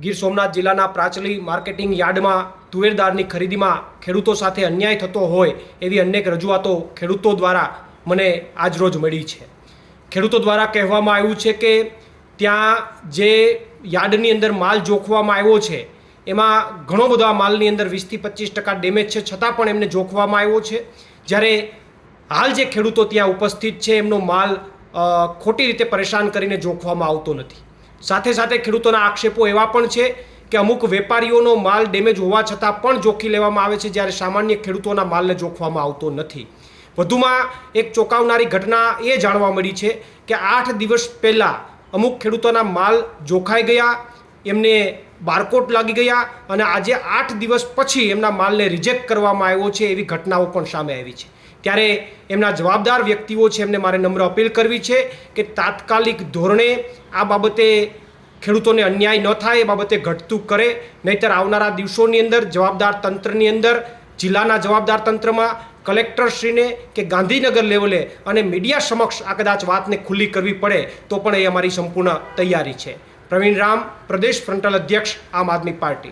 ગીર સોમનાથ જિલ્લાના પ્રાચલી માર્કેટિંગ યાર્ડમાં તુવેરદાળની ખરીદીમાં ખેડૂતો સાથે અન્યાય થતો હોય એવી અનેક રજૂઆતો ખેડૂતો દ્વારા મને આજરોજ મળી છે। ખેડૂતો દ્વારા કહેવામાં આવ્યું છે કે ત્યાં જે યાર્ડની અંદર માલ જોખવામાં આવ્યો છે એમાં ઘણો બધા માલની અંદર 20 થી 25% ડેમેજ છે, છતાં પણ એમને જોખવામાં આવ્યો છે। જ્યારે હાલ જે ખેડૂતો ત્યાં ઉપસ્થિત છે એમનો માલ ખોટી રીતે પરેશાન કરીને જોખવામાં આવતો નથી। સાથે સાથે ખેડૂતોના આક્ષેપો એવા પણ છે કે અમુક વેપારીઓનો માલ ડેમેજ હોવા છતાં પણ જોખી લેવામાં આવે છે, જ્યારે સામાન્ય ખેડૂતોના માલને જોખવામાં આવતો નથી। વધુમાં એક ચોંકાવનારી ઘટના એ જાણવા મળી છે કે 8 દિવસ પહેલાં અમુક ખેડૂતોના માલ જોખાઈ ગયા, એમને બારકોડ લાગી ગયા અને આજે 8 દિવસ પછી એમના માલને રિજેક્ટ કરવામાં આવ્યો છે એવી ઘટનાઓ પણ સામે આવી છે। ત્યારે એમના જવાબદાર વ્યક્તિઓ છે એમને મારે નમ્ર અપીલ કરવી છે કે તાત્કાલિક ધોરણે આ બાબતે ખેડૂતોને અન્યાય ન થાય એ બાબતે ઘટતું કરે, નહીંતર આવનારા દિવસોની અંદર જવાબદાર તંત્રની અંદર, જિલ્લાના જવાબદાર તંત્રમાં, કલેક્ટરશ્રીને કે ગાંધીનગર લેવલે અને મીડિયા સમક્ષ આ કદાચ વાતને ખુલ્લી કરવી પડે તો પણ એ અમારી સંપૂર્ણ તૈયારી છે। પ્રવીણ રામ, પ્રદેશ ફ્રન્ટલ અધ્યક્ષ, આમ આદમી પાર્ટી।